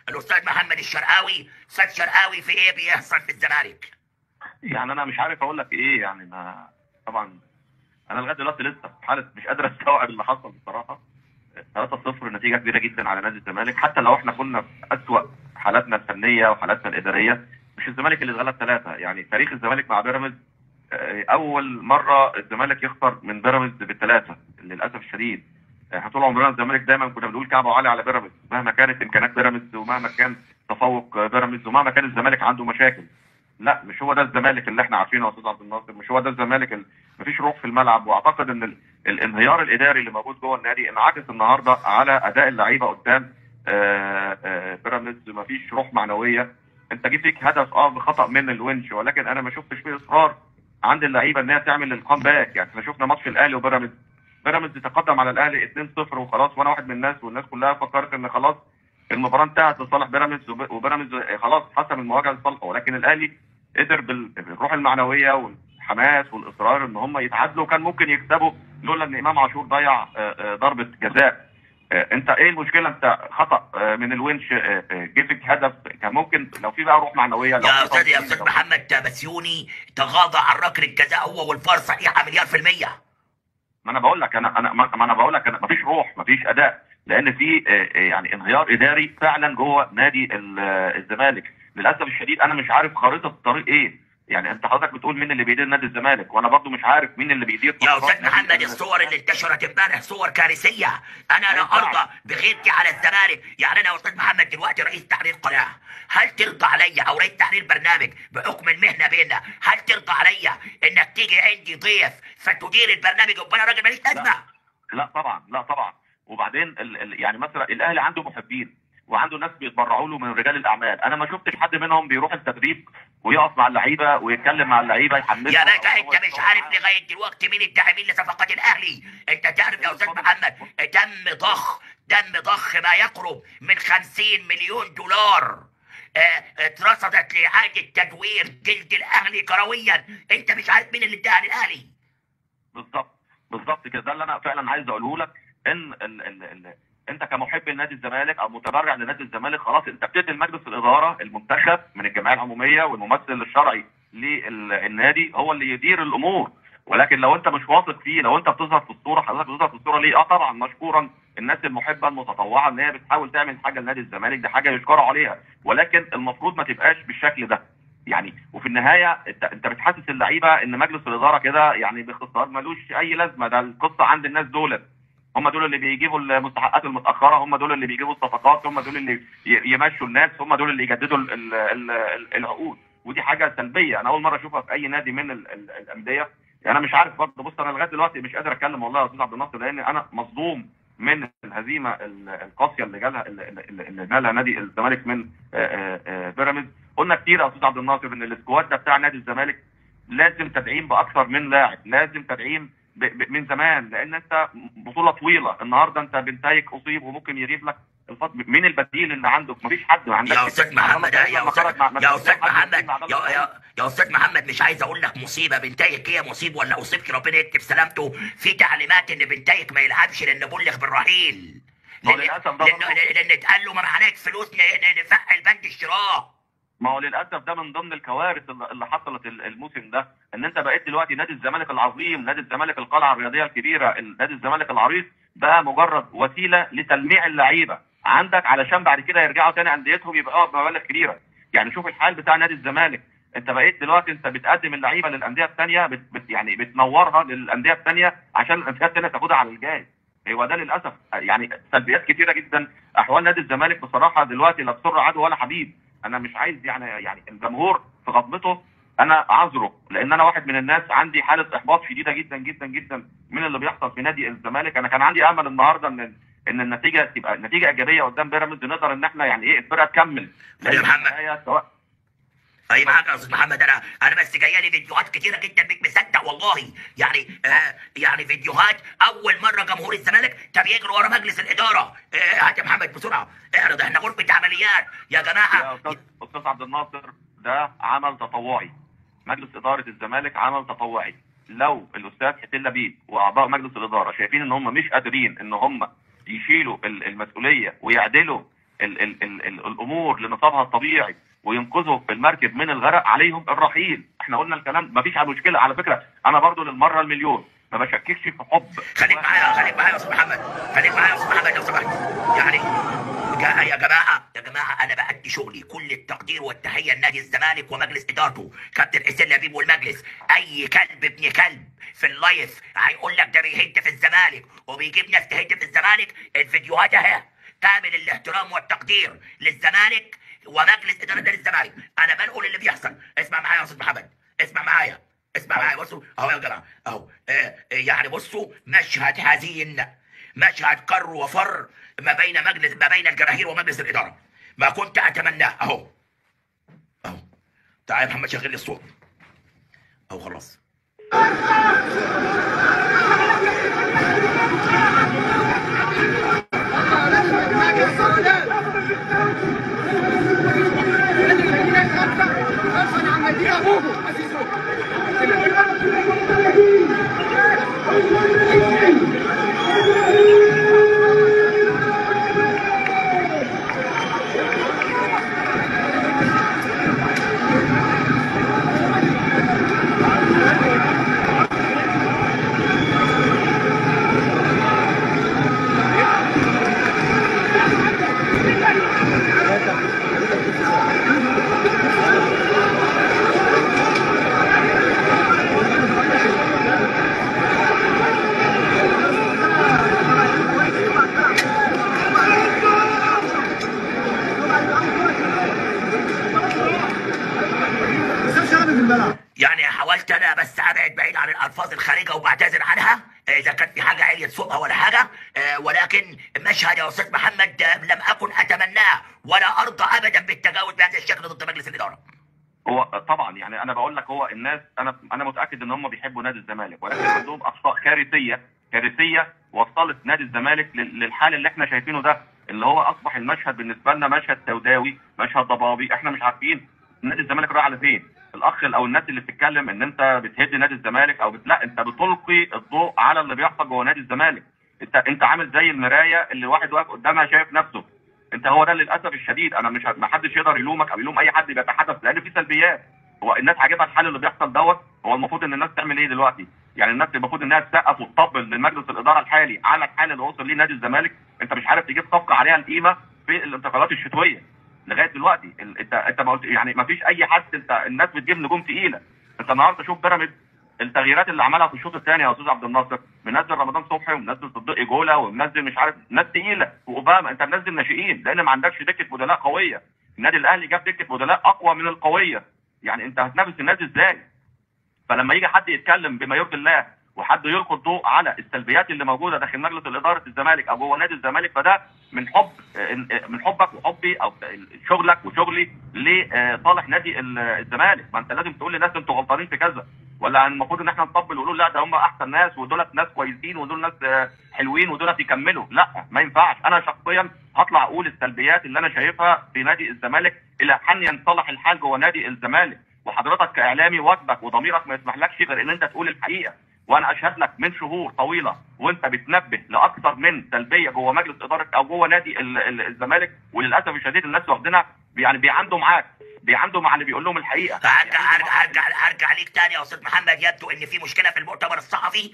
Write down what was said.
الاستاذ محمد الشرقاوي. استاذ شرقاوي، في ايه بيحصل في الزمالك؟ يعني انا مش عارف اقول لك ايه. يعني ما طبعا انا لغايه دلوقتي لسه في حاله مش قادر استوعب اللي حصل بصراحه. 3-0 نتيجه كبيره جدا على نادي الزمالك، حتى لو احنا كنا في اسوأ حالاتنا الفنيه وحالاتنا الاداريه. مش الزمالك اللي اتغلب 3، يعني تاريخ الزمالك مع بيراميدز اول مره الزمالك يخسر من بيراميدز بالثلاثه للاسف الشديد. احنا طول عمرنا الزمالك دايما كنا بنقول كعبه عالي على بيراميدز مهما كانت امكانيات بيراميدز ومهما كان تفوق بيراميدز ومهما كان الزمالك عنده مشاكل. لا، مش هو ده الزمالك اللي احنا عارفينه يا استاذ عبد الناصر، مش هو ده الزمالك مفيش روح في الملعب. واعتقد ان الانهيار الاداري اللي موجود جوه النادي انعكس النهارده على اداء اللعيبه قدام بيراميدز. مفيش روح معنويه. انت جه فيك هدف بخطا من الونش، ولكن انا ما شفتش فيه اصرار عند اللعيبه ان هي تعمل الكامباك. يعني احنا شفنا ماتش الاهلي وبيراميدز، بيراميدز تقدم على الاهلي 2-0 وخلاص، وانا واحد من الناس والناس كلها فكرت ان خلاص المباراه انتهت لصالح بيراميدز وبيراميدز خلاص حسم المواجهه لصالحه. ولكن الاهلي قدر بالروح المعنويه والحماس والاصرار ان هم يتعادلوا، وكان ممكن يكسبوا لولا ان امام عاشور ضيع ضربه جزاء. انت ايه المشكله؟ انت خطا من الونش جه فيك هدف، كان ممكن لو في بقى روح معنويه. لو يا استاذ محمد بسيوني تغاضى عن ركله الجزاء هو والفار صحيحه مليار في الميه. ما انا بقول لك ما انا بقول لك انا مفيش روح، مفيش اداء، لان في يعني انهيار اداري فعلا جوه نادي الزمالك. للاسف الشديد انا مش عارف خريطه الطريق ايه. يعني انت حضرتك بتقول مين اللي بيدير نادي الزمالك، وانا برضو مش عارف مين اللي بيدير. يا استاذ محمد الصور اللي انتشرت امبارح صور كارثيه. انا لا ارضى بغيرتي على الزمالك. يعني انا يا استاذ محمد دلوقتي رئيس تحرير قناه، هل ترضى عليا او رئيس تحرير برنامج بحكم المهنه بيننا، هل ترضى عليا انك تيجي عندي ضيف فتدير البرنامج وابقى انا راجل ماليش لازمه؟ لا طبعا، لا طبعا. وبعدين يعني مثلا الاهلي عنده محبين وعنده ناس بيتبرعوا له من رجال الاعمال. انا ما شفتش حد منهم بيروح التدريب ويقف مع اللعيبه ويتكلم مع اللعيبه يحمسهم. يا باشا انت مش عارف لغايه دلوقتي مين الداعمين لصفقات الاهلي. انت تعرف يا استاذ محمد دم ضخ ما يقرب من 50 مليون دولار اترصدت لاعاده تدوير جلد الاهلي كرويا. انت مش عارف مين اللي اداها للاهلي. بالظبط كده، ده اللي انا فعلا عايز اقوله لك. ان انت كمحب لنادي الزمالك او متبرع لنادي الزمالك خلاص انت بتدي مجلس الاداره المنتخب من الجمعيه العموميه والممثل الشرعي للنادي هو اللي يدير الامور. ولكن لو انت مش واثق فيه، لو انت بتظهر في الصوره، حضرتك بتظهر في الصوره ليه؟ طبعا مشكورا الناس المحبه المتطوعه ان هي بتحاول تعمل حاجه لنادي الزمالك، دي حاجه يشكروا عليها، ولكن المفروض ما تبقاش بالشكل ده. يعني وفي النهايه انت بتحسس اللعيبه ان مجلس الاداره كده يعني باختصار ملوش اي لازمه. ده القصه عند الناس دول، هم دول اللي بيجيبوا المستحقات المتاخره، هم دول اللي بيجيبوا الصفقات، هم دول اللي يمشوا الناس، هم دول اللي يجددوا العقود. ودي حاجه سلبيه انا اول مره اشوفها في اي نادي من الانديه. يعني انا مش عارف برضه. بص انا لغايه دلوقتي مش قادر اتكلم والله يا استاذ عبد الناصر، لان انا مصدوم من الهزيمه القاسيه اللي جالها اللي نالها نادي الزمالك من بيراميدز. قلنا كتير يا استاذ عبد الناصر ان السكواد ده بتاع نادي الزمالك لازم تدعيم باكثر من لاعب، لازم تدعيم من زمان، لان انت بطوله طويله. النهارده انت بنتايك اصيب وممكن يغيب لك الفضل. مين البديل اللي عندك؟ مفيش حد. ما عندكش يا استاذ محمد يا استاذ محمد مش عايز اقول لك مصيبه. بنتايك هي مصيب ولا اصيبك ربنا يكتب سلامته. في تعليمات ان بنتايك ما يلعبش لان بلغ بالرحيل، لان اتقال له ما معناك فلوس نفعل بند الشراء. ما هو للاسف ده من ضمن الكوارث اللي حصلت الموسم ده، ان انت بقيت دلوقتي نادي الزمالك العظيم، نادي الزمالك القلعه الرياضيه الكبيره، نادي الزمالك العريق بقى مجرد وسيله لتلميع اللعيبه عندك علشان بعد كده يرجعوا تاني انديتهم يبقى بمبالغ كبيره. يعني شوف الحال بتاع نادي الزمالك، انت بقيت دلوقتي انت بتقدم اللعيبه للانديه الثانيه، يعني بتنورها للانديه الثانيه عشان الانديه الثانيه تاخدها على الجاي. هو ده للاسف يعني سلبيات كتيره جدا. احوال نادي الزمالك بصراحه دلوقتي لا بسر عدو ولا حبيب. انا مش عايز يعني الجمهور في غضبته انا اعذره، لان انا واحد من الناس عندي حاله احباط شديده جدا جدا جدا من اللي بيحصل في نادي الزمالك. انا كان عندي امل النهارده ان النتيجه تبقى نتيجه ايجابيه قدام بيراميدز، نقدر ان احنا يعني ايه الفرقه تكمل. يا محمد سواء طيب معاك يا استاذ محمد. انا بس جايه لي فيديوهات كتيره جدا مش مصدق والله. يعني فيديوهات اول مره جمهور الزمالك طب يجري ورا مجلس الاداره. هات يا محمد بسرعه اعرض، احنا غرفه عمليات يا جماعه. يا استاذ عبد الناصر ده عمل تطوعي، مجلس اداره الزمالك عمل تطوعي. لو الاستاذ حسين لبيب واعضاء مجلس الاداره شايفين ان هم مش قادرين ان هم يشيلوا المسؤوليه ويعدلوا الامور لنصابها الطبيعي وينقذوا المركب من الغرق عليهم الرحيل. احنا قلنا الكلام مفيش مشكله. على فكره انا برضو للمره المليون ما بشككش في حب. خليك معايا يا استاذ محمد، خليك معايا يا استاذ محمد لو سمحت. يعني يا جماعه انا بأدي شغلي كل التقدير والتحيه لنادي الزمالك ومجلس ادارته، كابتن حسين لبيب والمجلس. اي كلب ابن كلب في اللايف هيقول لك ده بيهد في الزمالك وبيجيب ناس تهد في الزمالك. الفيديوهات اهي كامل الاحترام والتقدير للزمالك ومجلس اداره نادي الزمالك. انا بنقول اللي بيحصل. اسمع معايا يا استاذ محمد، اسمع معايا. بصوا اهو يا جماعه اهو. يعني بصوا مشهد حزين، مشهد كر وفر ما بين الجماهير ومجلس الاداره، ما كنت اتمناه. اهو تعال يا محمد شغل لي الصوت اهو. خلاص يعني حاولت انا بس ابعد بعيد عن الالفاظ الخارجه وبعتذر عنها اذا كانت في حاجه عليت سوءها ولا حاجه. ولكن مشهد يا استاذ محمد لم اكن اتمناه ولا ارضى ابدا بالتجاوز بهذا الشكل ضد مجلس الاداره. هو طبعا يعني انا بقول لك هو الناس انا متاكد ان هم بيحبوا نادي الزمالك، ولكن عندهم اخطاء كارثيه وصلت نادي الزمالك للحال اللي احنا شايفينه ده، اللي هو اصبح المشهد بالنسبه لنا مشهد سوداوي، مشهد ضبابي. احنا مش عارفين نادي الزمالك رايح على فين. الاخ او الناس اللي بتتكلم ان انت بتهد نادي الزمالك او لا، انت بتلقي الضوء على اللي بيحصل جوه نادي الزمالك. انت عامل زي المرايه اللي واحد واقف قدامها شايف نفسه. انت هو ده للاسف الشديد. انا مش ما حدش يقدر يلومك او يلوم اي حد بيتحدث، لان في سلبيات. هو الناس عاجبها الحال اللي بيحصل دوت. هو المفروض ان الناس تعمل ايه دلوقتي؟ يعني الناس المفروض انها تسقف وتطبل لمجلس الاداره الحالي على الحال اللي وصل ليه نادي الزمالك. انت مش عارف تجيب صفقه عليها القيمه في الانتقالات الشتويه لغايه دلوقتي. انت ما قلت يعني ما فيش اي حد. انت الناس بتجيب نجوم تقيله. انت النهارده شوف بيراميدز التغييرات اللي عملها في الشوط الثاني يا استاذ عبد الناصر، منزل رمضان صبحي ومنزل صديق جوله ومنزل مش عارف ناس تقيله واوباما. انت منزل ناشئين لان ما عندكش دكه بدلاء قويه. النادي الاهلي جاب دكه بدلاء اقوى من القويه. يعني انت هتنافس الناس ازاي؟ فلما يجي حد يتكلم بما يرضي الله وحد يلقي الضوء على السلبيات اللي موجوده داخل مجلس الاداره الزمالك او جوه نادي الزمالك، فده من حبك وحبي او شغلك وشغلي لصالح نادي الزمالك. ما انت لازم تقول للناس انتوا غلطانين في كذا، ولا المفروض ان احنا نطبل ونقول لا ده هم احسن ناس ودولت ناس كويسين ودول ناس حلوين ودولت يكملوا. لا ما ينفعش. انا شخصيا هطلع اقول السلبيات اللي انا شايفها في نادي الزمالك الى حين ينصلح الحال جوه نادي الزمالك. وحضرتك كاعلامي واجبك وضميرك ما يسمحلكش غير ان انت تقول الحقيقه. وانا اشهد لك من شهور طويله وانت بتنبه لاكثر من سلبيه جوه مجلس اداره او جوه نادي الزمالك، وللاسف الشديد الناس واخدينها يعني بيعندوا معاك، بيعندوا مع اللي بيقول لهم الحقيقه. هرجع ليك تاني يا استاذ محمد. يبدو ان في مشكله في المؤتمر الصحفي.